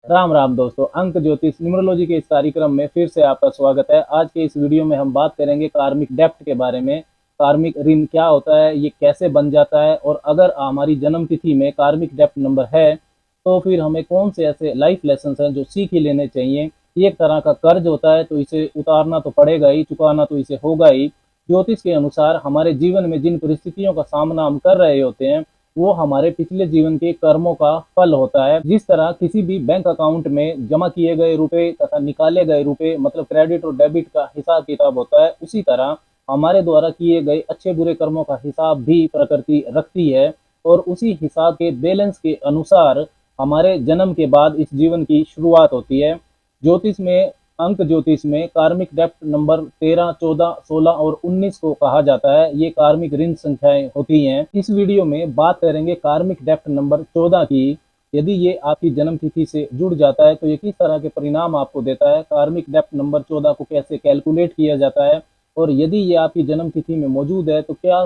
राम राम दोस्तों, अंक ज्योतिष न्यूमरोलॉजी के इस कार्यक्रम में फिर से आपका स्वागत है। आज के इस वीडियो में हम बात करेंगे कार्मिक डेप्ट के बारे में। कार्मिक ऋण क्या होता है, ये कैसे बन जाता है, और अगर हमारी जन्म तिथि में कार्मिक डेप्ट नंबर है तो फिर हमें कौन से ऐसे लाइफ लेसन हैं जो सीख ही लेने चाहिए। ये एक तरह का कर्ज होता है, तो इसे उतारना तो पड़ेगा ही, चुकाना तो इसे होगा ही। ज्योतिष के अनुसार हमारे जीवन में जिन परिस्थितियों का सामना हम कर रहे होते हैं वो हमारे पिछले जीवन के कर्मों का फल होता है। जिस तरह किसी भी बैंक अकाउंट में जमा किए गए रुपए तथा निकाले गए रुपए मतलब क्रेडिट और डेबिट का हिसाब किताब होता है, उसी तरह हमारे द्वारा किए गए अच्छे बुरे कर्मों का हिसाब भी प्रकृति रखती है। और उसी हिसाब के बैलेंस के अनुसार हमारे जन्म के बाद इस जीवन की शुरुआत होती है। ज्योतिष में अंक ज्योतिष में कार्मिक डेप्ट नंबर 13, 14, 16 और 19 को कहा जाता है। ये कार्मिक ऋण संख्याएं होती हैं। इस वीडियो में बात करेंगे कार्मिक डेप्ट नंबर 14 की। यदि ये आपकी जन्म तिथि से जुड़ जाता है तो ये किस तरह के परिणाम आपको देता है, कार्मिक डेप्ट नंबर 14 को कैसे कैलकुलेट किया जाता है, और यदि ये आपकी जन्म तिथि में मौजूद है तो क्या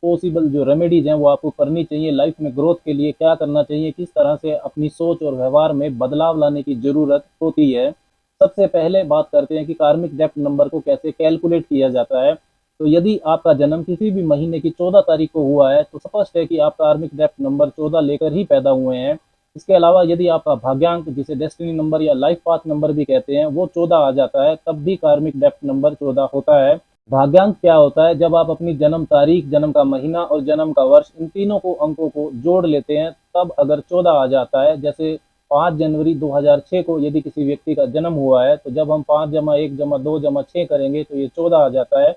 पॉसिबल जो रेमेडीज हैं वो आपको करनी चाहिए, लाइफ में ग्रोथ के लिए क्या करना चाहिए, किस तरह से अपनी सोच और व्यवहार में बदलाव लाने की जरूरत होती है। सबसे पहले बात करते हैं कि कार्मिक डेप्ट नंबर को कैसे कैलकुलेट किया जाता है। तो यदि आपका जन्म किसी भी महीने की 14 तारीख को हुआ है तो स्पष्ट है कि आप कार्मिक डेप्ट नंबर 14 लेकर ही पैदा हुए हैं। इसके अलावा यदि आपका भाग्यांक, जिसे डेस्टिनी नंबर या लाइफ पाथ नंबर भी कहते हैं, वो 14 आ जाता है, तब भी कार्मिक डेप्ट नंबर 14 होता है। भाग्यांक क्या होता है? जब आप अपनी जन्म तारीख, जन्म का महीना और जन्म का वर्ष, इन तीनों को अंकों को जोड़ लेते हैं, तब अगर 14 आ जाता है, जैसे 5 जनवरी 2006 को यदि किसी व्यक्ति का जन्म हुआ है तो जब हम 5 जमा 1 जमा 2 जमा 6 करेंगे तो ये 14 आ जाता है।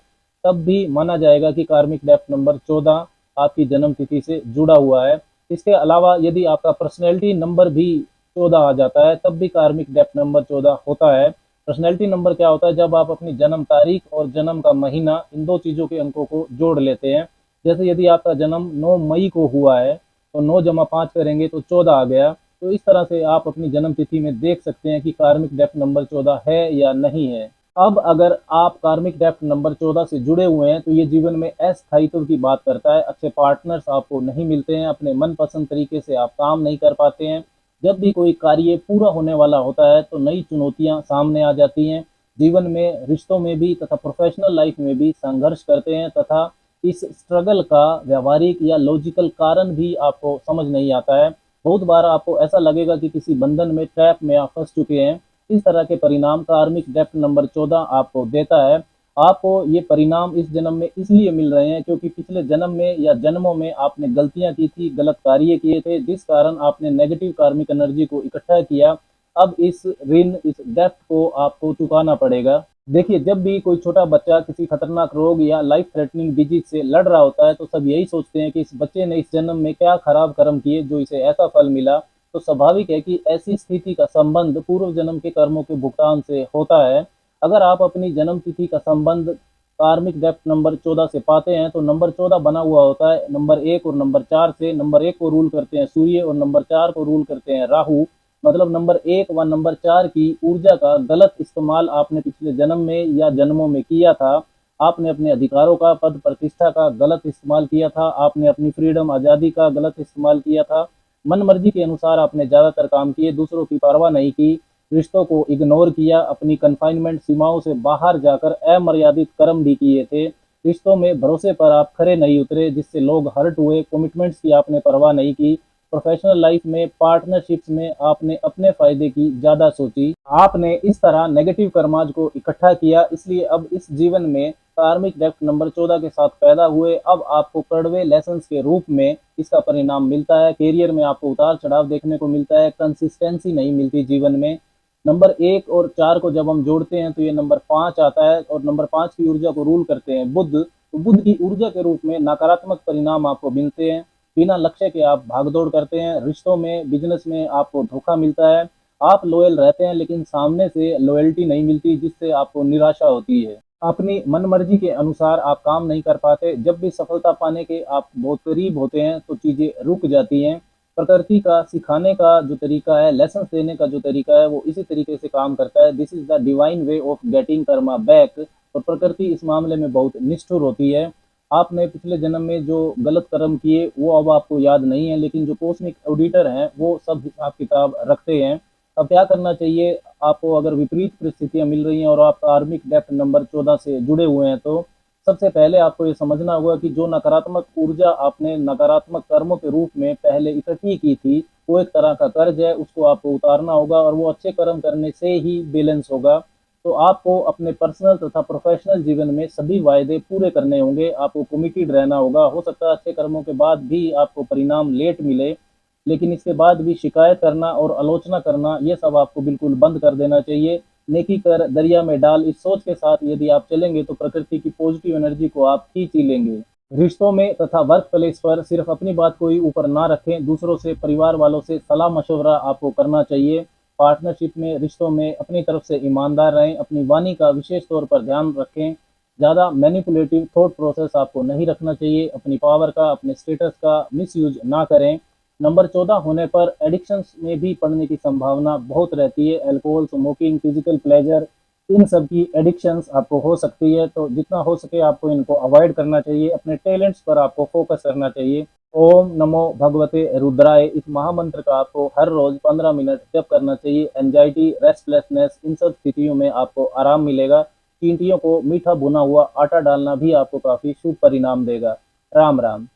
तब भी माना जाएगा कि कार्मिक डेप्ट नंबर 14 आपकी जन्म तिथि से जुड़ा हुआ है। इसके अलावा यदि आपका पर्सनैलिटी नंबर भी 14 आ जाता है तब भी कार्मिक डेप्ट नंबर 14 होता है। पर्सनैलिटी नंबर क्या होता है? जब आप अपनी जन्म तारीख और जन्म का महीना, इन दो चीज़ों के अंकों को जोड़ लेते हैं। जैसे यदि आपका जन्म 9 मई को हुआ है तो 9 जमा 5 करेंगे तो 14 आ गया। तो इस तरह से आप अपनी जन्म तिथि में देख सकते हैं कि कार्मिक डेप्ट नंबर 14 है या नहीं है। अब अगर आप कार्मिक डेप्ट नंबर 14 से जुड़े हुए हैं तो ये जीवन में अस्थायित्व की बात करता है। अच्छे पार्टनर्स आपको नहीं मिलते हैं, अपने मनपसंद तरीके से आप काम नहीं कर पाते हैं। जब भी कोई कार्य पूरा होने वाला होता है तो नई चुनौतियां सामने आ जाती हैं। जीवन में, रिश्तों में भी तथा प्रोफेशनल लाइफ में भी संघर्ष करते हैं, तथा इस स्ट्रगल का व्यवहारिक या लॉजिकल कारण भी आपको समझ नहीं आता है। बहुत बार आपको ऐसा लगेगा कि किसी बंधन में, ट्रैप में आप फंस चुके हैं। इस तरह के परिणाम कार्मिक डेप्ट नंबर 14 आपको देता है। आपको ये परिणाम इस जन्म में इसलिए मिल रहे हैं क्योंकि पिछले जन्म में या जन्मों में आपने गलतियां की थी, गलत कार्य किए थे, जिस कारण आपने नेगेटिव कार्मिक एनर्जी को इकट्ठा किया। अब इस ऋण, इस डेप्ट को आपको चुकाना पड़ेगा। देखिए, जब भी कोई छोटा बच्चा किसी खतरनाक रोग या लाइफ थ्रेटनिंग डिजीज से लड़ रहा होता है तो सब यही सोचते हैं कि इस बच्चे ने इस जन्म में क्या खराब कर्म किए जो इसे ऐसा फल मिला। तो स्वाभाविक है कि ऐसी स्थिति का संबंध पूर्व जन्म के कर्मों के भुगतान से होता है। अगर आप अपनी जन्म तिथि का संबंध कार्मिक डेप्ट नंबर 14 से पाते हैं तो नंबर 14 बना हुआ होता है नंबर 1 और नंबर 4 से। नंबर 1 को रूल करते हैं सूर्य और नंबर 4 को रूल करते हैं राहु। मतलब नंबर 1 व नंबर 4 की ऊर्जा का गलत इस्तेमाल आपने पिछले जन्म में या जन्मों में किया था। आपने अपने अधिकारों का, पद प्रतिष्ठा का गलत इस्तेमाल किया था। आपने अपनी फ्रीडम, आज़ादी का गलत इस्तेमाल किया था। मन मर्जी के अनुसार आपने ज़्यादातर काम किए, दूसरों की परवाह नहीं की, रिश्तों को इग्नोर किया, अपनी कन्फाइनमेंट सीमाओं से बाहर जाकर अमर्यादित कर्म भी किए थे। रिश्तों में भरोसे पर आप खरे नहीं उतरे, जिससे लोग हर्ट हुए। कमिटमेंट्स की आपने परवाह नहीं की। प्रोफेशनल लाइफ में, पार्टनरशिप्स में आपने अपने फायदे की ज़्यादा सोची। आपने इस तरह नेगेटिव कर्माज को इकट्ठा किया, इसलिए अब इस जीवन में कार्मिक डेप्ट नंबर 14 के साथ पैदा हुए। अब आपको कड़वे लेसन्स के रूप में इसका परिणाम मिलता है। कैरियर में आपको उतार चढ़ाव देखने को मिलता है, कंसिस्टेंसी नहीं मिलती जीवन में। नंबर 1 और 4 को जब हम जोड़ते हैं तो ये नंबर 5 आता है, और नंबर 5 की ऊर्जा को रूल करते हैं बुध। तो बुध की ऊर्जा के रूप में नकारात्मक परिणाम आपको मिलते हैं। बिना लक्ष्य के आप भागदौड़ करते हैं। रिश्तों में, बिजनेस में आपको धोखा मिलता है। आप लॉयल रहते हैं लेकिन सामने से लॉयल्टी नहीं मिलती, जिससे आपको निराशा होती है। अपनी मनमर्जी के अनुसार आप काम नहीं कर पाते। जब भी सफलता पाने के आप बहुत करीब होते हैं तो चीज़ें रुक जाती हैं। प्रकृति का सिखाने का जो तरीका है, लेसन देने का जो तरीका है, वो इसी तरीके से काम करता है। This is the divine way of getting Karma back. और प्रकृति इस मामले में बहुत निष्ठुर होती है। आपने पिछले जन्म में जो गलत कर्म किए वो अब आपको याद नहीं है, लेकिन जो कॉस्मिक ऑडिटर हैं वो सब हिसाब किताब रखते हैं। अब क्या करना चाहिए आपको, अगर विपरीत परिस्थितियां मिल रही हैं और आप कार्मिक डेप्ट नंबर 14 से जुड़े हुए हैं, तो सबसे पहले आपको ये समझना होगा कि जो नकारात्मक ऊर्जा आपने नकारात्मक कर्मों के रूप में पहले इकट्ठी की थी, वो एक तरह का कर्ज है, उसको आपको उतारना होगा और वो अच्छे कर्म करने से ही बैलेंस होगा। तो आपको अपने पर्सनल तथा प्रोफेशनल जीवन में सभी वायदे पूरे करने होंगे, आपको कमिटेड रहना होगा। हो सकता है अच्छे कर्मों के बाद भी आपको परिणाम लेट मिले, लेकिन इसके बाद भी शिकायत करना और आलोचना करना, ये सब आपको बिल्कुल बंद कर देना चाहिए। नेकी कर दरिया में डाल, इस सोच के साथ यदि आप चलेंगे तो प्रकृति की पॉजिटिव एनर्जी को आप खींच ही लेंगे। रिश्तों में तथा वर्क प्लेस पर सिर्फ अपनी बात को ही ऊपर ना रखें, दूसरों से, परिवार वालों से सलाह मशवरा आपको करना चाहिए। पार्टनरशिप में, रिश्तों में अपनी तरफ से ईमानदार रहें, अपनी वाणी का विशेष तौर पर ध्यान रखें। ज़्यादा मैनिपुलेटिव थॉट प्रोसेस आपको नहीं रखना चाहिए, अपनी पावर का, अपने स्टेटस का मिसयूज ना करें। नंबर 14 होने पर एडिक्शंस में भी पड़ने की संभावना बहुत रहती है। अल्कोहल, स्मोकिंग, फिजिकल प्लेजर, इन सब की एडिक्शंस आपको हो सकती है, तो जितना हो सके आपको इनको अवॉइड करना चाहिए। अपने टैलेंट्स पर आपको फोकस करना चाहिए। ओम नमो भगवते रुद्राय, इस महामंत्र का आपको हर रोज 15 मिनट जप करना चाहिए। एंजाइटी, रेस्टलेसनेस, इन सब स्थितियों में आपको आराम मिलेगा। चींटियों को मीठा भुना हुआ आटा डालना भी आपको काफी शुभ परिणाम देगा। राम राम।